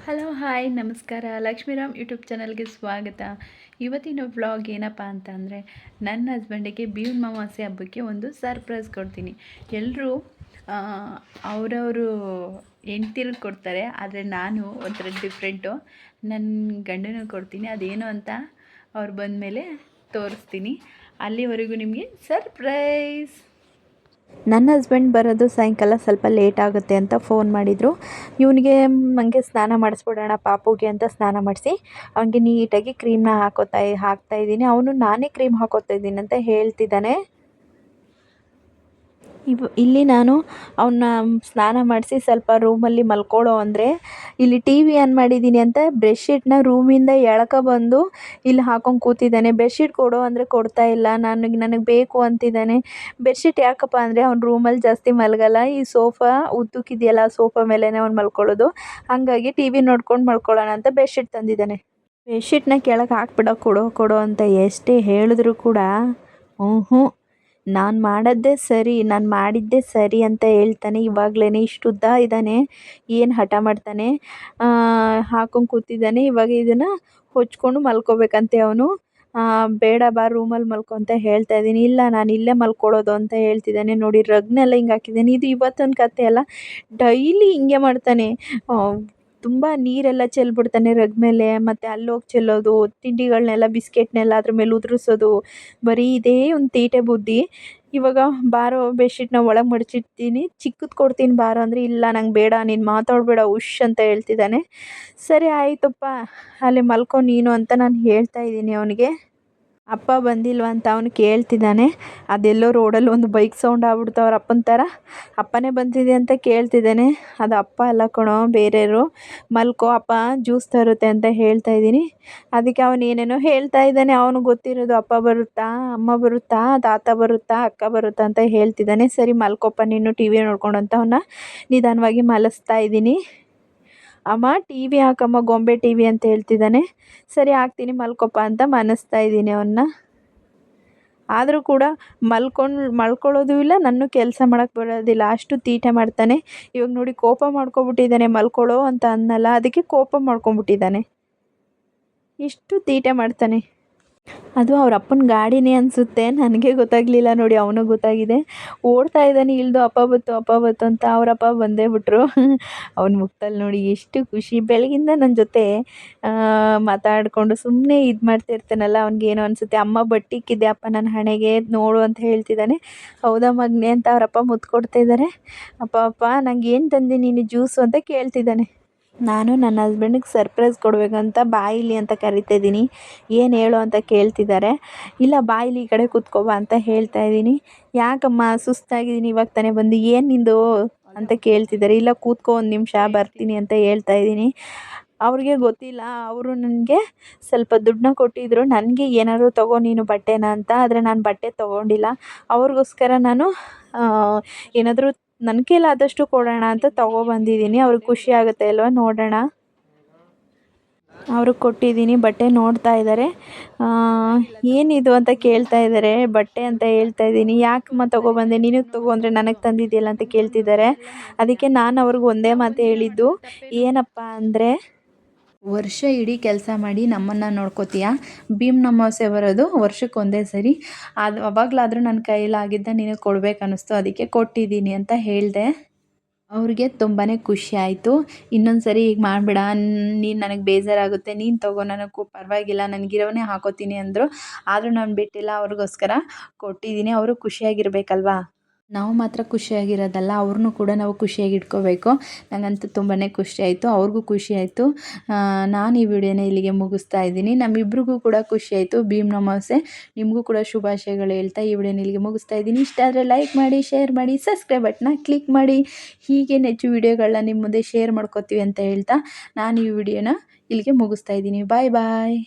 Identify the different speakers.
Speaker 1: Hello hi ನಮಸ್ಕಾರ. Lakshmiram YouTube ಚಾನಲ್ಗೆ ಸ್ವಾಗತ. ಇವತ್ತಿನ ವ್ಲಾಗ್ ಏನಪ್ಪ ಅಂತ ಅಂದರೆ, ನನ್ನ ಹಸ್ಬೆಂಡಿಗೆ ಭೀಮ್ ಅಮಾವಾಸ್ಯೆ ಹಬ್ಬಕ್ಕೆ ಒಂದು ಸರ್ಪ್ರೈಸ್ ಕೊಡ್ತೀನಿ. ಎಲ್ಲರೂ ಅವರವರು ಹೆಂಡ್ತಿರಿಗೆ ಕೊಡ್ತಾರೆ, ಆದರೆ ನಾನು ಒಂಥರ ಡಿಫ್ರೆಂಟು. ನನ್ನ ಗಂಡನಿಗೆ ಕೊಡ್ತೀನಿ. ಅದೇನು ಅಂತ ಅವ್ರು ಬಂದಮೇಲೆ ತೋರಿಸ್ತೀನಿ. ಅಲ್ಲಿವರೆಗೂ ನಿಮಗೆ ಸರ್ಪ್ರೈಸ್. ನನ್ನ ಹಸ್ಬೆಂಡ್ ಬರೋದು ಸಾಯಂಕಾಲ ಸ್ವಲ್ಪ ಲೇಟ್ ಆಗುತ್ತೆ ಅಂತ ಫೋನ್ ಮಾಡಿದರು. ಇವನಿಗೆ ನನಗೆ ಸ್ನಾನ ಮಾಡಿಸ್ಬಿಡೋಣ ಪಾಪುಗೆ ಅಂತ ಸ್ನಾನ ಮಾಡಿಸಿ ಅವನಿಗೆ ನೀಟಾಗಿ ಕ್ರೀಮ್ನ ಹಾಕ್ತಾಯಿದ್ದೀನಿ. ಅವನು ನಾನೇ ಕ್ರೀಮ್ ಹಾಕೋತಾ ಇದ್ದೀನಿ ಅಂತ ಹೇಳ್ತಿದ್ದಾನೆ. ಇಲ್ಲಿ ನಾನು ಅವನ್ನ ಸ್ನಾನ ಮಾಡಿಸಿ ಸ್ವಲ್ಪ ರೂಮಲ್ಲಿ ಮಲ್ಕೊಳ್ಳೋ ಅಂದರೆ ಇಲ್ಲಿ ಟಿ ವಿ ಆನ್ ಮಾಡಿದ್ದೀನಿ ಅಂತ ಬೆಡ್ಶೀಟ್ನ ರೂಮಿಂದ ಬಂದು ಇಲ್ಲಿ ಹಾಕೊಂಡು ಕೂತಿದ್ದಾನೆ. ಬೆಡ್ಶೀಟ್ ಕೊಡು ಅಂದರೆ ಕೊಡ್ತಾ ಇಲ್ಲ. ನನಗೆ ಬೇಕು ಅಂತಿದ್ದಾನೆ. ಬೆಡ್ಶೀಟ್ ಯಾಕಪ್ಪ ಅಂದರೆ ಅವ್ನ ರೂಮಲ್ಲಿ ಜಾಸ್ತಿ ಮಲಗಲ್ಲ. ಈ ಸೋಫಾ ಉದ್ದಕ್ಕಿದೆಯಲ್ಲ, ಸೋಫಾ ಮೇಲೇ ಅವ್ನು ಮಲ್ಕೊಳ್ಳೋದು. ಹಾಗಾಗಿ ಟಿ ವಿ ನೋಡ್ಕೊಂಡು ಮಲ್ಕೊಳ್ಳೋಣ ಅಂತ ಬೆಡ್ಶೀಟ್ ತಂದಿದ್ದಾನೆ. ಬೆಡ್ಶೀಟ್ನ ಕೆಳಗೆ ಹಾಕ್ಬಿಡೋ ಕೊಡೋ ಅಂತ ಎಷ್ಟೇ ಹೇಳಿದ್ರು ಕೂಡ ಹ್ಞೂ ನಾನು ಮಾಡಿದ್ದೇ ಸರಿ ಅಂತ ಹೇಳ್ತಾನೆ. ಇವಾಗಲೇ ಇಷ್ಟು ಉದ್ದ ಇದ್ದಾನೆ, ಏನು ಹಠ ಮಾಡ್ತಾನೆ. ಹಾಕೊಂಡು ಕೂತಿದ್ದಾನೆ. ಇವಾಗ ಇದನ್ನು ಹೊಚ್ಕೊಂಡು ಮಲ್ಕೋಬೇಕಂತೆ ಅವನು. ಬೇಡ ಬಾ ರೂಮಲ್ಲಿ ಮಲ್ಕೊ ಅಂತ ಹೇಳ್ತಾ ಇದ್ದೀನಿ. ಇಲ್ಲ ನಾನು ಇಲ್ಲೇ ಮಲ್ಕೊಳ್ಳೋದು ಅಂತ ಹೇಳ್ತಿದ್ದಾನೆ. ನೋಡಿ ರಗ್ನೆಲ್ಲ ಹಿಂಗೆ ಹಾಕಿದ್ದಾನೆ. ಇದು ಇವತ್ತೊಂದು ಕತೆ ಅಲ್ಲ, ಡೈಲಿ ಹಿಂಗೆ ಮಾಡ್ತಾನೆ. ತುಂಬ ನೀರೆಲ್ಲ ಚೆಲ್ಬಿಡ್ತಾನೆ ರಗ್ ಮೇಲೆ, ಮತ್ತು ಅಲ್ಲೋಗಿ ಚೆಲ್ಲೋದು, ತಿಂಡಿಗಳನ್ನೆಲ್ಲ ಬಿಸ್ಕೆಟ್ನೆಲ್ಲ ಅದ್ರ ಮೇಲೆ ಉದುರಿಸೋದು, ಬರೀ ಇದೇ ಒಂದು ತೀಟೆ ಬುದ್ಧಿ. ಇವಾಗ ಬಾರೋ ಬೆಡ್ಶೀಟ್ನ ಒಳಗೆ ಮಡಚಿಡ್ತೀನಿ, ಚಿಕ್ಕದು ಕೊಡ್ತೀನಿ ಬಾರೋ ಅಂದರೆ ಇಲ್ಲ ನಂಗೆ ಬೇಡ, ನೀನು ಮಾತಾಡಬೇಡ ಉಶ್ ಅಂತ ಹೇಳ್ತಿದ್ದಾನೆ. ಸರಿ ಆಯಿತಪ್ಪ ಅಲ್ಲೇ ಮಲ್ಕೊ ನೀನು ಅಂತ ನಾನು ಹೇಳ್ತಾ ಇದ್ದೀನಿ ಅವನಿಗೆ. ಅಪ್ಪ ಬಂದಿಲ್ವ ಅಂತ ಅವನು ಕೇಳ್ತಿದ್ದಾನೆ. ಅದೆಲ್ಲೋ ರೋಡಲ್ಲಿ ಒಂದು ಬೈಕ್ ಸೌಂಡ್ ಆಗ್ಬಿಡ್ತು ಅವ್ರ ಅಪ್ಪನ ಥರ. ಅಪ್ಪನೇ ಬಂದಿದೆ ಅಂತ ಕೇಳ್ತಿದ್ದಾನೆ. ಅದು ಅಪ್ಪ ಅಲ್ಲ ಕಣೋ, ಬೇರೆಯವರು. ಮಲ್ಕೋ, ಅಪ್ಪ ಜ್ಯೂಸ್ ತರುತ್ತೆ ಅಂತ ಹೇಳ್ತಾ ಇದ್ದೀನಿ. ಅದಕ್ಕೆ ಅವನು ಏನೇನೋ ಹೇಳ್ತಾ ಇದ್ದಾನೆ. ಅವನಿಗೆ ಗೊತ್ತಿರೋದು ಅಪ್ಪ ಬರುತ್ತಾ, ಅಮ್ಮ ಬರುತ್ತಾ, ತಾತ ಬರುತ್ತಾ, ಅಕ್ಕ ಬರುತ್ತಾ ಅಂತ ಹೇಳ್ತಿದ್ದಾನೆ. ಸರಿ ಮಲ್ಕೊಪ್ಪ ನೀನು ಟಿ ವಿ ನೋಡ್ಕೊಂಡು ಅಂತ ಅವನ್ನ ನಿಧಾನವಾಗಿ ಮಲಸ್ತಾ ಇದ್ದೀನಿ. ಅಮ್ಮ ಟಿ ವಿ ಹಾಕಮ್ಮ, ಗೊಂಬೆ ಟಿ ವಿ ಅಂತ ಹೇಳ್ತಿದ್ದಾನೆ. ಸರಿ ಹಾಕ್ತೀನಿ ಮಲ್ಕೊಪ್ಪ ಅಂತ ಮನಸ್ತಾ ಇದ್ದೀನಿ ಅವನ್ನ. ಆದರೂ ಕೂಡ ಮಲ್ಕೊಳ್ಳೋದು ಇಲ್ಲ, ನನ್ನ ಕೆಲಸ ಮಾಡೋಕ್ಕೆ ಬರೋದಿಲ್ಲ, ಅಷ್ಟು ತೀಟೆ ಮಾಡ್ತಾನೆ. ಇವಾಗ ನೋಡಿ ಕೋಪ ಮಾಡ್ಕೊಬಿಟ್ಟಿದ್ದಾನೆ. ಮಲ್ಕೊಳ್ಳೋ ಅಂತ ಅನ್ನಲ್ಲ, ಅದಕ್ಕೆ ಕೋಪ ಮಾಡ್ಕೊಂಬಿಟ್ಟಿದ್ದಾನೆ. ಇಷ್ಟು ತೀಟೆ ಮಾಡ್ತಾನೆ. ಅದು ಅವ್ರ ಅಪ್ಪನ ಗಾಡಿನೇ ಅನಿಸುತ್ತೆ, ನನಗೆ ಗೊತ್ತಾಗಲಿಲ್ಲ. ನೋಡಿ ಅವನಿಗೆ ಗೊತ್ತಾಗಿದೆ. ಓಡ್ತಾ ಇದ್ದಾನೆ ಇಳಿದು, ಅಪ್ಪ ಬತ್ತು ಅಂತ. ಅವರಪ್ಪ ಬಂದೇ ಬಿಟ್ರು. ಅವನ ಮುಖದಲ್ಲಿ ನೋಡಿ ಎಷ್ಟು ಖುಷಿ. ಬೆಳಗಿಂದ ನನ್ನ ಜೊತೆ ಮಾತಾಡಿಕೊಂಡು ಸುಮ್ಮನೆ ಇದು ಮಾಡ್ತಿರ್ತಾನಲ್ಲ, ಅವ್ನಿಗೇನೋ ಅನಿಸುತ್ತೆ. ಅಮ್ಮ ಬಟ್ಟಿಕ್ಕಿದ್ದೆ ಅಪ್ಪ ನನ್ನ ಹಣೆಗೆ ನೋಡು ಅಂತ ಹೇಳ್ತಿದ್ದಾನೆ. ಹೌದಾ ಮಗನೇ ಅಂತ ಅವರಪ್ಪ ಮುತ್ತು ಕೊಡ್ತಾ ಇದ್ದಾರೆ. ಅಪ್ಪ ನಂಗೆ ಏನು ತಂದೆ ನೀನು ಜ್ಯೂಸು ಅಂತ ಕೇಳ್ತಿದ್ದಾನೆ. ನಾನು ನನ್ನ ಹಸ್ಬೆಂಡಿಗೆ ಸರ್ಪ್ರೈಸ್ ಕೊಡಬೇಕಂತ ಬಾಯಿಲಿ ಅಂತ ಕರಿತಾ ಇದ್ದೀನಿ. ಏನು ಹೇಳು ಅಂತ ಕೇಳ್ತಿದ್ದಾರೆ. ಇಲ್ಲ ಬಾಯಿಲಿ ಈ ಕಡೆ ಕೂತ್ಕೋಬಾ ಅಂತ ಹೇಳ್ತಾ ಇದ್ದೀನಿ. ಯಾಕಮ್ಮ ಸುಸ್ತಾಗಿದ್ದೀನಿ, ಇವಾಗ ತಾನೇ ಬಂದು, ಏನು ನಿಂದು ಅಂತ ಕೇಳ್ತಿದ್ದಾರೆ. ಇಲ್ಲ ಕೂತ್ಕೋ ಒಂದು ನಿಮಿಷ ಬರ್ತೀನಿ ಅಂತ ಹೇಳ್ತಾ ಇದ್ದೀನಿ. ಅವ್ರಿಗೆ ಗೊತ್ತಿಲ್ಲ, ಅವರು ನನಗೆ ಸ್ವಲ್ಪ ದುಡ್ಡನ್ನ ಕೊಟ್ಟಿದ್ದರು, ನನಗೆ ಏನಾದ್ರು ತಗೋ ನೀನು ಬಟ್ಟೆನ ಅಂತ. ಆದರೆ ನಾನು ಬಟ್ಟೆ ತೊಗೊಂಡಿಲ್ಲ. ಅವ್ರಿಗೋಸ್ಕರ ನಾನು ಏನಾದರೂ ನನ್ನ ಕೈಲಾದಷ್ಟು ಕೊಡೋಣ ಅಂತ ತೊಗೊಬಂದಿದ್ದೀನಿ. ಅವ್ರಿಗೆ ಖುಷಿ ಆಗುತ್ತೆ ಅಲ್ವಾ, ನೋಡೋಣ. ಅವ್ರಿಗೆ ಕೊಟ್ಟಿದ್ದೀನಿ. ಬಟ್ಟೆ ನೋಡ್ತಾ ಇದ್ದಾರೆ. ಏನಿದು ಅಂತ ಕೇಳ್ತಾ ಇದ್ದಾರೆ. ಬಟ್ಟೆ ಅಂತ ಹೇಳ್ತಾ ಇದ್ದೀನಿ. ಯಾಕಮ್ಮ ತೊಗೊಬಂದೆ, ನಿನಗೆ ತಗೋ ಅಂದರೆ ನನಗೆ ತಂದಿದ್ದೀಯಲ್ಲ ಅಂತ ಕೇಳ್ತಿದ್ದಾರೆ. ಅದಕ್ಕೆ ನಾನು ಅವ್ರಿಗೆ ಒಂದೇ ಮಾತು ಹೇಳಿದ್ದು, ಏನಪ್ಪ ಅಂದರೆ, ವರ್ಷ ಇಡೀ ಕೆಲಸ ಮಾಡಿ ನಮ್ಮನ್ನು ನೋಡ್ಕೋತೀಯ, ಭೀಮ್ ಅಮಾವಾಸ್ಯೆ ಬರೋದು ವರ್ಷಕ್ಕೆ ಒಂದೇ ಸರಿ, ಅದು ಅವಾಗಲಾದರೂ ನನ್ನ ಕೈಲಾಗಿದ್ದ ನಿನಗೆ ಕೊಡ್ಬೇಕು ಅನ್ನಿಸ್ತು, ಅದಕ್ಕೆ ಕೊಟ್ಟಿದ್ದೀನಿ ಅಂತ ಹೇಳಿದೆ. ಅವ್ರಿಗೆ ತುಂಬಾ ಖುಷಿ ಆಯಿತು. ಇನ್ನೊಂದು ಸರಿ ಹೀಗೆ ಮಾಡಬೇಡ, ನೀನು ನನಗೆ ಬೇಜಾರಾಗುತ್ತೆ, ನೀನು ತಗೋ ನನಗೂ ಪರವಾಗಿಲ್ಲ, ನನಗಿರೋವನ್ನೇ ಹಾಕೋತೀನಿ ಅಂದರು. ಆದರೂ ನಾನು ಬಿಟ್ಟಿಲ್ಲ, ಅವ್ರಿಗೋಸ್ಕರ ಕೊಟ್ಟಿದ್ದೀನಿ. ಅವರು ಖುಷಿಯಾಗಿರ್ಬೇಕಲ್ವಾ. ನಾವು ಮಾತ್ರ ಖುಷಿಯಾಗಿರೋದಲ್ಲ, ಅವ್ರನ್ನೂ ಕೂಡ ನಾವು ಖುಷಿಯಾಗಿ ಇಟ್ಕೋಬೇಕು. ನನಗಂತೂ ತುಂಬಾ ಖುಷಿ ಆಯಿತು, ಅವ್ರಿಗೂ ಖುಷಿ ಆಯಿತು. ನಾನು ಈ ವಿಡಿಯೋನ ಇಲ್ಲಿಗೆ ಮುಗಿಸ್ತಾ ಇದ್ದೀನಿ. ನಮ್ಮಿಬ್ರಿಗೂ ಕೂಡ ಖುಷಿ ಆಯಿತು. ಭೀಮ್ ಅಮಾವಾಸ್ಯೆ ನಿಮಗೂ ಕೂಡ ಶುಭಾಶಯಗಳು ಹೇಳ್ತಾ ಈ ವಿಡಿಯೋನ ಇಲ್ಲಿಗೆ ಮುಗಿಸ್ತಾ ಇದ್ದೀನಿ. ಇಷ್ಟ ಆದರೆ ಲೈಕ್ ಮಾಡಿ, ಶೇರ್ ಮಾಡಿ, ಸಬ್ಸ್ಕ್ರೈಬ್ ಬಟನ್ನ ಕ್ಲಿಕ್ ಮಾಡಿ. ಹೀಗೆ ಹೆಚ್ಚು ವಿಡಿಯೋಗಳನ್ನ ನಿಮ್ಮ ಮುಂದೆ ಶೇರ್ ಮಾಡ್ಕೋತೀವಿ ಅಂತ ಹೇಳ್ತಾ ನಾನು ಈ ವಿಡಿಯೋನ ಇಲ್ಲಿಗೆ ಮುಗಿಸ್ತಾ ಇದ್ದೀನಿ. ಬಾಯ್ ಬಾಯ್.